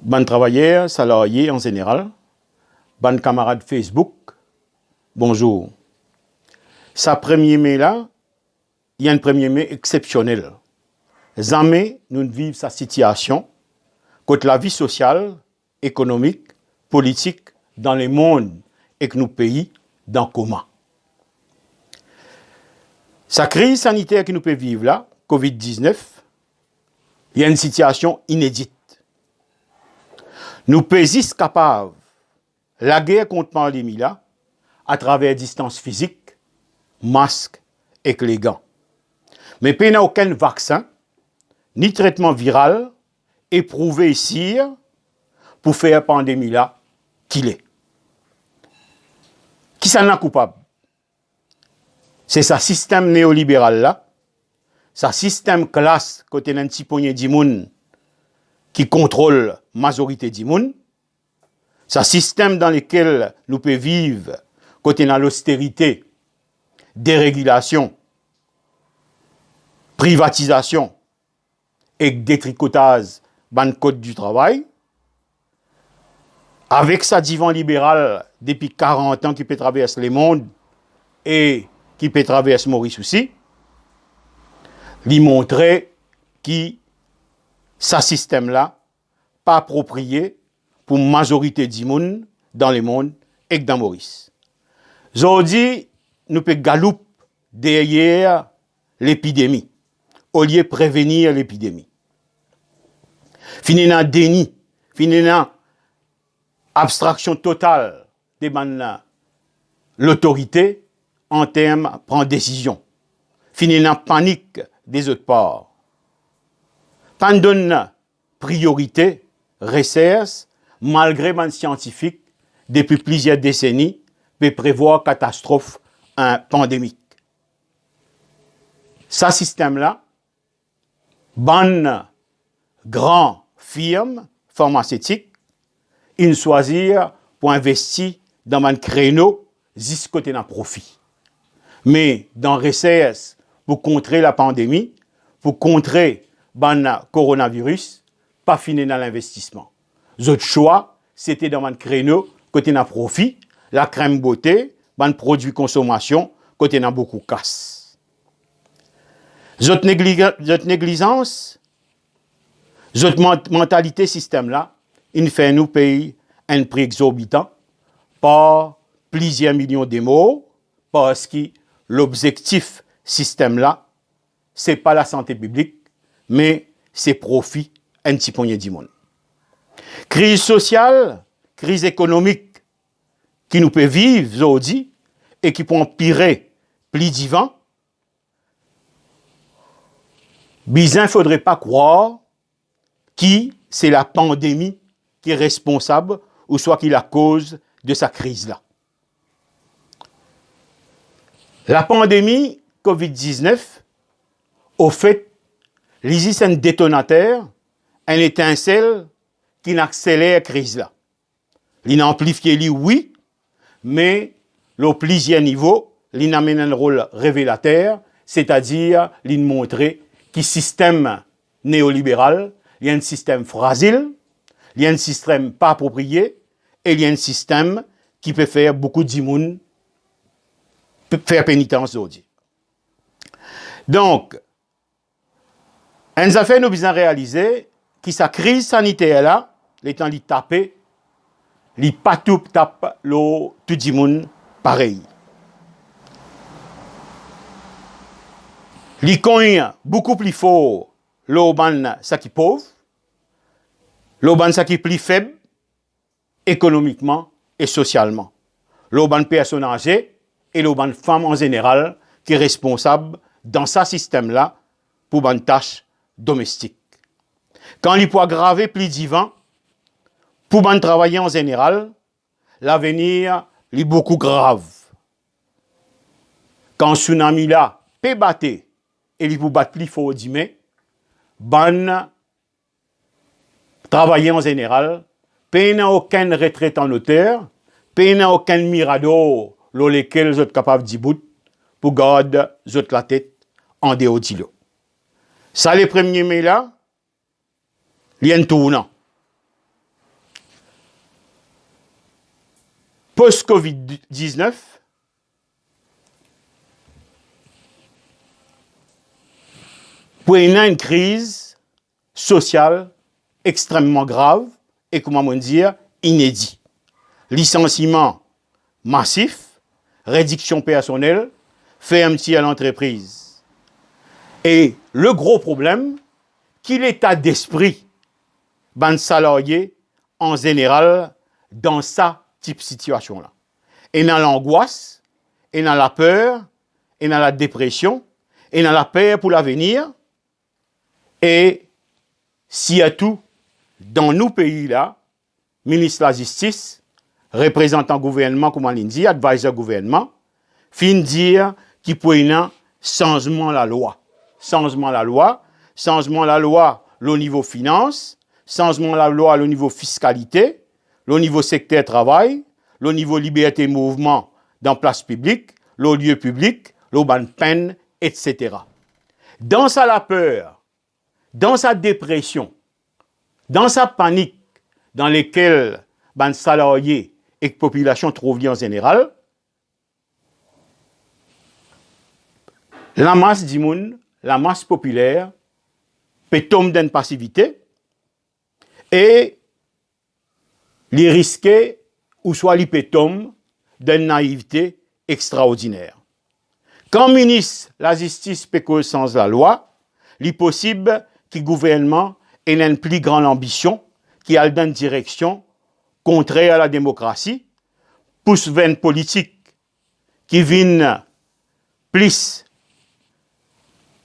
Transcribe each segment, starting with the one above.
Ban travailleurs, salariés en général, ban camarades Facebook, bonjour. Ça 1er mai là, il y a un 1er mai exceptionnel. Jamais nous ne vivons sa situation contre la vie sociale, économique, politique dans le monde et que nos pays dans le coma. Sa crise sanitaire que nous pouvons vivre là, Covid-19, il y a une situation inédite. Nous sommes capables la guerre contre la pandémie là à travers distance physique, masque et les gants. Mais il n'y a aucun vaccin ni traitement viral éprouvé ici pour faire la pandémie là qu'il est. Qui s'en est coupable? C'est ce système néolibéral là, ce système classe côté d'un petit poignet de monde qui contrôle la majorité du monde, ce système dans lequel nous pouvons vivre côté dans l'austérité, dérégulation, privatisation et détricotage ban code du travail, avec sa divan libéral depuis 40 ans qui peut traverser le monde et qui peut traverser Maurice aussi, lui montrer que ce système-là pas approprié pour la majorité du monde dans le monde et dans Maurice. Aujourd'hui, nous pouvons galoper derrière l'épidémie, au lieu de prévenir l'épidémie. Fini dans déni, fini dans abstraction totale de l'autorité en termes de prendre décision. Fini dans panique des autres parts. Pas de priorité, recherche, malgré les scientifiques, depuis plusieurs décennies, peut prévoir catastrophe pandémique. Ce système-là, bonne grand firme pharmaceutique, ils choisissent pour investir dans un créneau jusqu'à côté d'un profit. Mais dans recherche pour contrer la pandémie, pour contrer le coronavirus, pas fini dans l'investissement. L'autre choix, c'était dans un créneau côté d'un profit, la crème beauté, un produit consommation, côté d'un beaucoup casse. L'autre négligence, l'autre mentalité système là, il fait nous payer un prix exorbitant par plusieurs millions de mots parce que l'objectif système là, c'est pas la santé publique, mais c'est profit un petit poignet du monde. Crise sociale, crise économique qui nous peut vivre aujourd'hui et qui peut empirer plus divin. Bizarre, il ne faudrait pas croire que c'est la pandémie qui est responsable ou soit qui est la cause de sa crise-là. La pandémie Covid-19, au fait, c'est un détonateur, un étincelle qui accélère la crise-là. Il amplifie, oui, mais au plusieurs niveaux, il amène un rôle révélateur, c'est-à-dire il montrer que le système néolibéral, il y a un système fragile, il y a un système pas approprié, et il y a un système qui peut faire beaucoup d'immunes, faire pénitence aujourd'hui. Donc, nous avons fait nous besoin réaliser que sa crise sanitaire là, l'étant li tapé, li pas tout tape lo tout le monde pareil. Li cogne beaucoup plus fort l'oban ça qui pauvre, l'oban ça qui plus faible économiquement et socialement. L'oban personne âgée et l'oban femme en général qui est responsable dans ce système-là pour une tâche domestique. Quand il peut aggraver plus divin, pour un travailler en général, l'avenir est beaucoup grave. Quand tsunami là peut battre et il peut battre plus fort demain, ban travailler en général, peut n'a aucune retraite en hauteur, peut n'a aucun mirador dans lequel vous êtes capable d'y bout pour garder la tête en dehors de l'eau. Ça, le 1er mai là, il y a un tournant. post-Covid-19, pour une crise sociale extrêmement grave et, comment on dire, inédit. Licenciement massif, réduction personnelle, fermeture à l'entreprise. Et le gros problème, qu'il l'état d'esprit ban salarié en général dans sa type de situation-là. Et dans l'angoisse, et dans la peur, et dans la dépression, et dans la peur pour l'avenir. Et s'il y a tout, dans nos pays-là, ministre de la Justice, représentant gouvernement, comme on dit, advisor gouvernement, fin dire qu'il peut y avoir changement de la loi. Changement de la loi, changement de la loi au niveau finance, changement de la loi au niveau fiscalité, au niveau secteur travail, au niveau liberté de mouvement dans place publique, le lieu public, le ban peine, etc. Dans sa la peur, dans sa dépression, dans sa panique, dans lesquelles ban salariés et population trouvent en général, la masse du monde, la masse populaire, peut tomber dans une passivité et les risquer ou soit les peut tomber dans une naïveté extraordinaire. Quand le ministre de la Justice peut cause sans la loi, il est possible que le gouvernement ait une plus grande ambition qui a dans une direction contraire à la démocratie, pousse vers une politique qui vient plus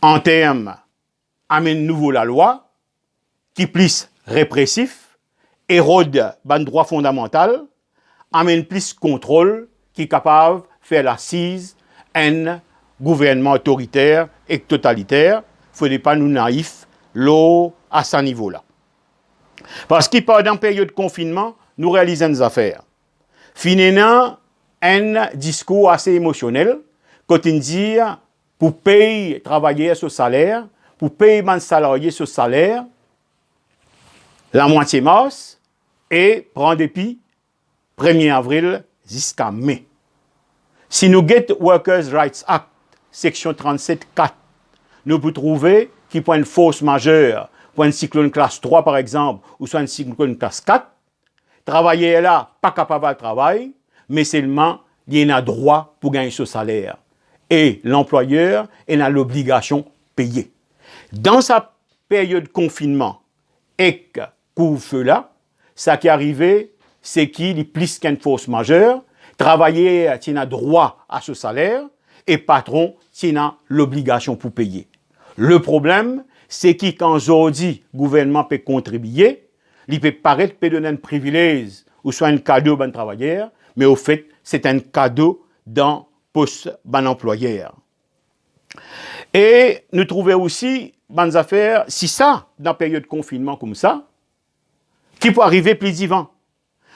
en termes amène nouveau la loi, qui plus répressif, érode ban droit fondamental, amène plus contrôle, qui est capable de faire l'assise un gouvernement autoritaire et totalitaire. Il ne faut pas nous naïfs l'eau à ce niveau-là. Parce qu'il pendant une période de confinement, nous réalisons des affaires. Finalement, un discours assez émotionnel, quand on dit pour payer travailler ce salaire, pour payer les salariés ce salaire, la moitié mars, et prendre depuis 1er avril jusqu'à mai. Si nous get Workers' Rights Act, section 37.4, nous pouvons trouver qu'il y a une force majeure, pour un cyclone classe 3 par exemple, ou soit un cyclone classe 4, travailler là, pas capable de travailler, mais seulement il a droit pour gagner ce salaire. Et l'employeur a l'obligation de payer. Dans sa période de confinement et couvre-feu là, ça qui est arrivé, c'est qu'il est plus qu'une force majeure. Travailler, tu as droit à ce salaire et patron, tu as l'obligation pour payer. Le problème, c'est que quand aujourd'hui, le gouvernement peut contribuer, il peut paraître peut donner un privilège ou soit un cadeau à un travailleur, mais au fait, c'est un cadeau dans poste ban employeur. Et nous trouvons aussi des affaires, si ça, dans la période de confinement comme ça, qui peut arriver plus d'ivant.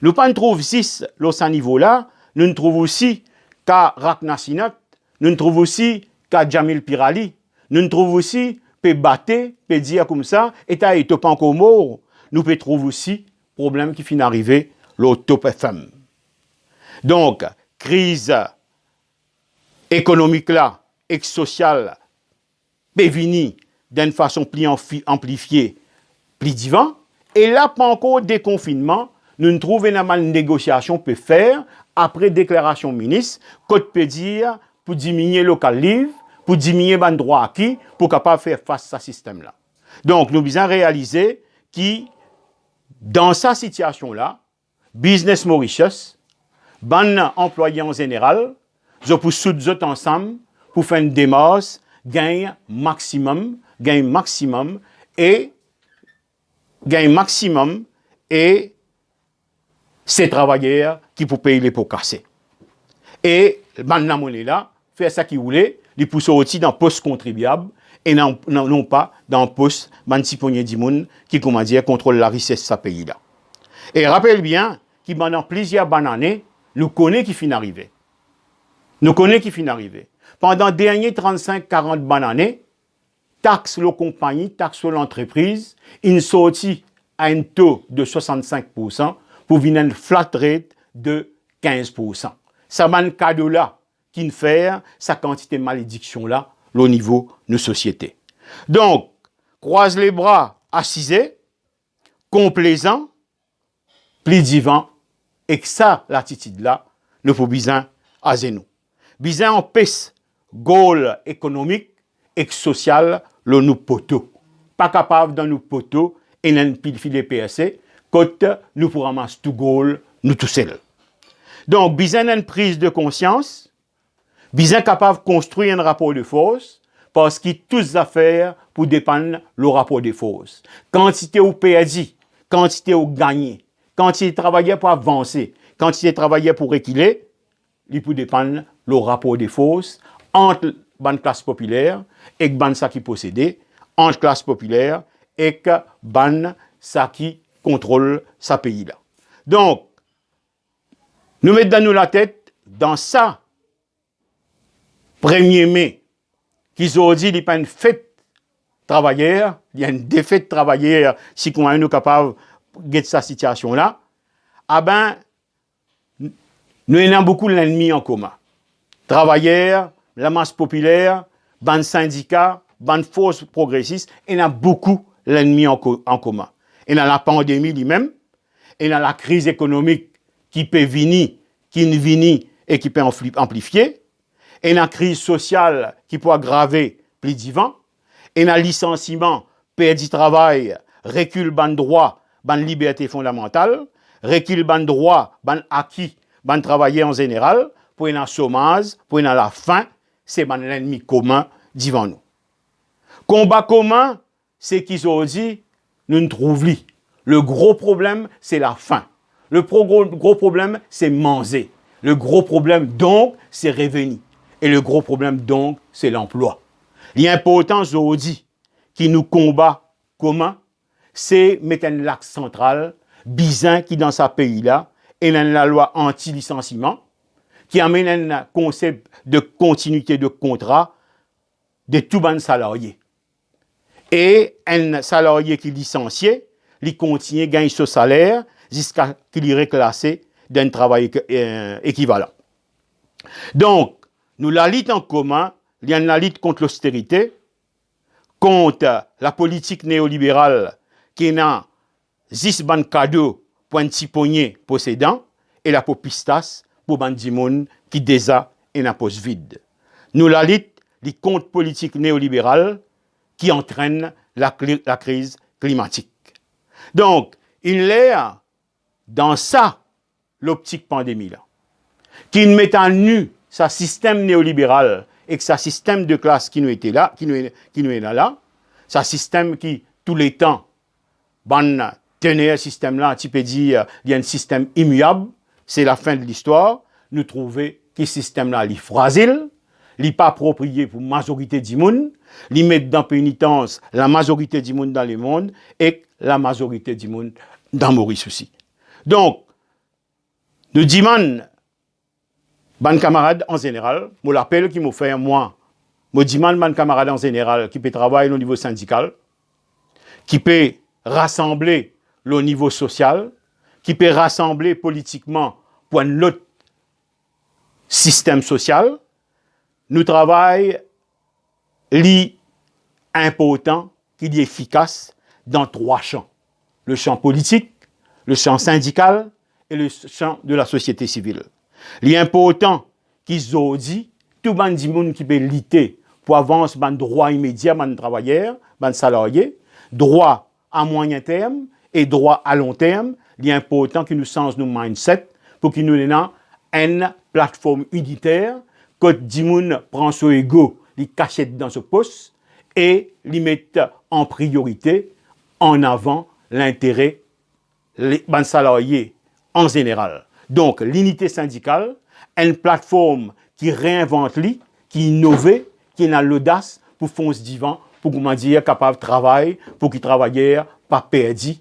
Nous ne trouvons 6 à ce niveau-là, nous ne trouvons aussi qu'à Rakna Sinat, nous ne trouvons aussi qu'à Jamil Pirali, nous ne trouvons aussi peut battre, peut dire comme ça, et t'as été pas encore mort, nous peut trouver aussi problème qui finit d'arriver le top FM. Donc, crise économique là, et sociale, peut venir d'une façon plus amplifiée, plus divin. Et là, pas encore déconfinement, nous ne trouvons pas mal de négociations peut faire après déclaration ministre, qu'on peut dire pour diminuer le local livre, pour diminuer le droit acquis, pour capable faire face à ce système-là. Donc, nous devons réaliser que dans cette situation-là, Business Mauritius, ban employés en général, je peux souder ensemble pour faire une démarche, gain maximum et ces travailleurs qui peuvent payer les pots cassés. Et ban la monnaie là, faire ça qu'il voulait, les pousser aussi dans le poste contribuable et non pas dans le poste mantiponnier du monde qui, comment dire, contrôle la richesse de ce pays-là. Et rappelle bien qu'il pendant plusieurs années, nous connaissons qui finit arriver. Pendant les dernières 35-40 années, taxe la compagnie, taxe l'entreprise, une sortie à un taux de 65% pour venir une flat rate de 15%. Ça man cadeau là qui ne fait sa quantité de malédiction là au niveau de nos sociétés. Donc, croise les bras, assisés, complaisant, pli divin, et que ça, l'attitude là, nous faut bien à nous. Bien en pèse, goal économique et social, le nous poteau. Pas capable dans nous poteau, et nous filer PSC, quand nous pour ramasser tout goal, nous tout seuls. Donc, bien une prise de conscience, bien capable de construire un rapport de force, parce qu'il y a toutes affaires pour dépendre le rapport de force. Quantité ou perdu, quantité ou gagné, quantité travaillé pour avancer, quantité travaillé pour reculer, il peut dépendre le rapport de force entre la classe populaire et ban ça qui possède, entre classe populaire et ban ça qui contrôle sa pays là. Donc, nous mettons dans nous la tête dans ça 1er mai, qu'ils ont dit qu'il n'y a pas une fête travailleur, il y a une défaite travailleur, si on est capable de cette situation-là, ah ben, nous avons beaucoup l'ennemi en commun. Travailleurs, la masse populaire, ban syndicat, ban force progressiste, il y a beaucoup l'ennemi en commun. Et dans la pandémie lui-même, et dans la crise économique qui peut venir, qui ne vient et qui peut amplifier, et dans la crise sociale qui peut aggraver plus divin, et dans le licenciement, perte du travail, recul ban droit, ban liberté fondamentale, recul ban droit, ban acquis, ban travailler en général, pour un chômage, pour la faim, c'est ban l'ennemi commun devant nous. Combat commun, c'est qu'ils ont dit, nous ne trouvons. Le gros problème, c'est la faim. Le gros problème, c'est manger. Le gros problème, donc, c'est revenu. Et le gros problème, donc, c'est l'emploi. L'important aujourd'hui qui nous combat commun, c'est mettre un lac central, bizarre qui dans ce pays-là, et dans la loi anti-licenciement, qui amène un concept de continuité de contrat de tout ban salarié. Et un salarié qui est licencié, il continue à gagner ce salaire jusqu'à qu'il est reclassé d'un travail équivalent. Donc, nous la lutte en commun, il y a une lutte contre l'austérité, contre la politique néolibérale qui n'a 10 ban cadeaux pour un petit poignet possédant et la popistas pour bandimoun qui déjà est un poste vide. Nous la lutte contre politique néolibérale qui entraîne la crise climatique. Donc, il est dans ça l'optique pandémie là, qui met en nu sa système néolibéral et que sa système de classe qui nous était là, qui nous est là, sa système qui tous les temps, ban tenait ce système là, tu peux dire il y a un système immuable, c'est la fin de l'histoire. Nous trouvons que ce système là, il est fragile, il n'est pas approprié pour la majorité du monde, il met dans pénitence la majorité du monde dans le monde et la majorité du monde dans Maurice aussi. Donc, nous demandons, ban camarades en général, je l'appelle qui m'a fait moi, je demande ban camarades en général qui peut travailler au niveau syndical, qui peut rassembler le niveau social, qui peut rassembler politiquement pour un autre système social. Nous travaillons important, qui est efficace dans 3 champs. Le champ politique, le champ syndical et le champ de la société civile. L'important qu'ils ont dit, tout le monde qui peut lutter pour avancer ban droit immédiat, ban travailleurs, ban salariés, droit à moyen terme et droit à long terme. L'important que nous changeons nos mindset pour que nous ayons une plateforme unitaire que tout le monde prend son ego, les cachette dans ce poste et les met en priorité en avant l'intérêt des salariés en général. Donc, l'unité syndicale, une plateforme qui réinvente, qui innove, qui a l'audace pour foncer divan, pour comment dire, capable de travailler, pour qu'ils travaillent pas perdu,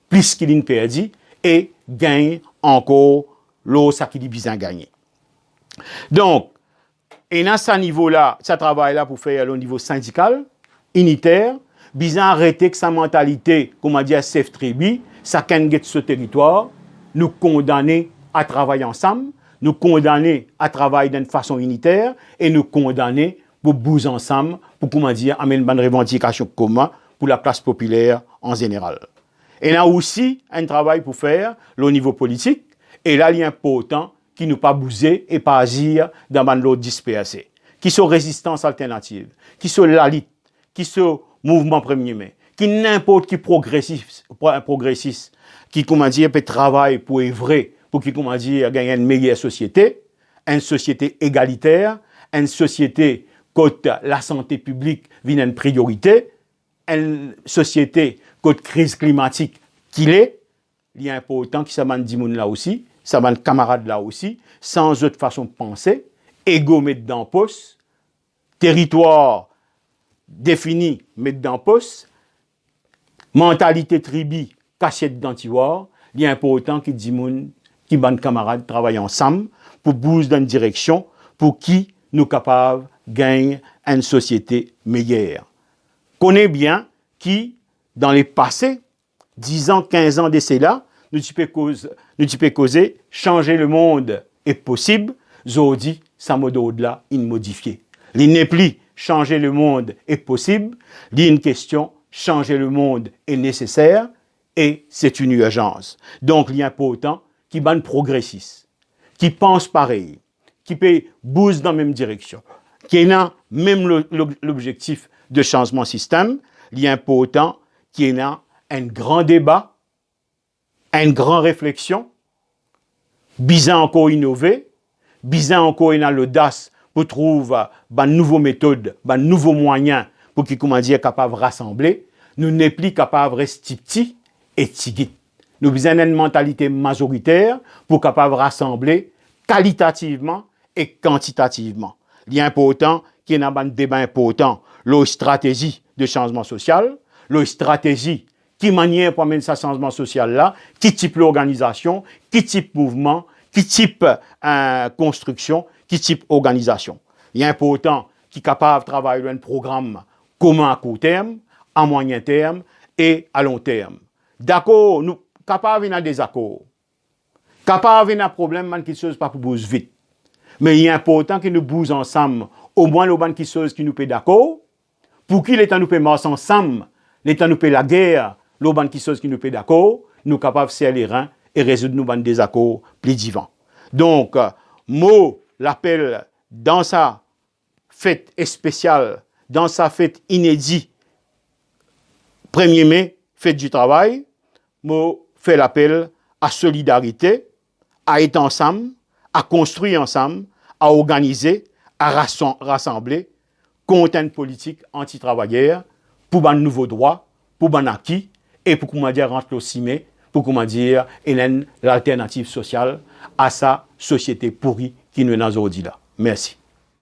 plus qu'ils n'ont perdu, et gagnent encore l'eau, ça qui dit bien gagné. Donc, et à ce niveau-là, ça travaille-là pour faire au niveau syndical, unitaire, bien arrêter que sa mentalité, comment dire, safe tribu, ça can get ce territoire, nous condamner à travailler ensemble, nous condamner à travailler d'une façon unitaire et nous condamner pour bouger ensemble, pour comment dire, amener une bonne revendication commune pour la classe populaire en général. Et là aussi, un travail pour faire au niveau politique, et là, il est important qui ne pas bouger et pas agir dans l'autre dispersé, qui sont résistance alternative, qui sont l'ALIT, qui sont mouvement premier mai, qui n'importe qui progressiste, qui, comment dire, peut travailler pour œuvrer, pour qui, comment dire, gagner une meilleure société, une société égalitaire, une société côté la santé publique vient une priorité, une société côté crise climatique qu'il est, il est important que ça m'a dit là aussi, ça m'a camarade là aussi, sans autre façon de penser, égo mettre dans poste, territoire défini mettre dans poste, mentalité tribu cachette dans tiroir, il est important que dit qui ban camarades travaillent ensemble pour bouger dans une direction pour qui nous capables gagner une société meilleure. Connais bien qui dans les passés 10 ans, 15 ans d'essai là, nous peux causer changer le monde est possible, aujourd'hui ça mode au-delà immodifié. Il n'est plus changer le monde est possible, il y a une question changer le monde est nécessaire et c'est une urgence. Donc il est important qui ban progressiste, qui pense pareil, qui peut bouger dans la même direction, qui a même l'objectif de changement système, il est important qu'il y ait un grand débat, une grande réflexion, bizarre encore innover, bizarre encore dans l'audace pour trouver de nouvelles méthodes, de nouveaux moyens pour qu'ils comment dire capable de rassembler. Nous n'est plus capable de rester petits et tigit. Nous avons une mentalité majoritaire pour capable de rassembler qualitativement et quantitativement. Il est important qu'il y ait un débat important, la stratégie de changement social, la stratégie qui manière pour amener ce changement social-là, qui type l'organisation, qui type mouvement, qui type construction, qui type organisation. Il est important qu'il est capable de travailler un programme commun à court terme, à moyen terme et à long terme. D'accord, nous capables de des accords. Capable de un problème qui ne pas pour bouger vite. Mais il est important que nous bougeons ensemble, au moins les bonnes choses qui nous paient d'accord, pour qu'il l'État nous paie marcher ensemble, l'État nous paie la guerre, les bonnes choses qui nous paient d'accord, nous capables de serrer les reins et résoudre nos bonnes désaccords plus divins. Donc, mot l'appel dans sa fête spéciale, dans sa fête inédite, 1er mai, fête du travail, mot fait l'appel à solidarité, à être ensemble, à construire ensemble, à organiser, à rassembler contre une politique anti-travailleur pour un nouveau droit, pour un acquis et pour comment dire rentrer au cimé, pour comment dire l'alternative sociale à sa société pourrie qui nous est aujourd'hui là. Merci.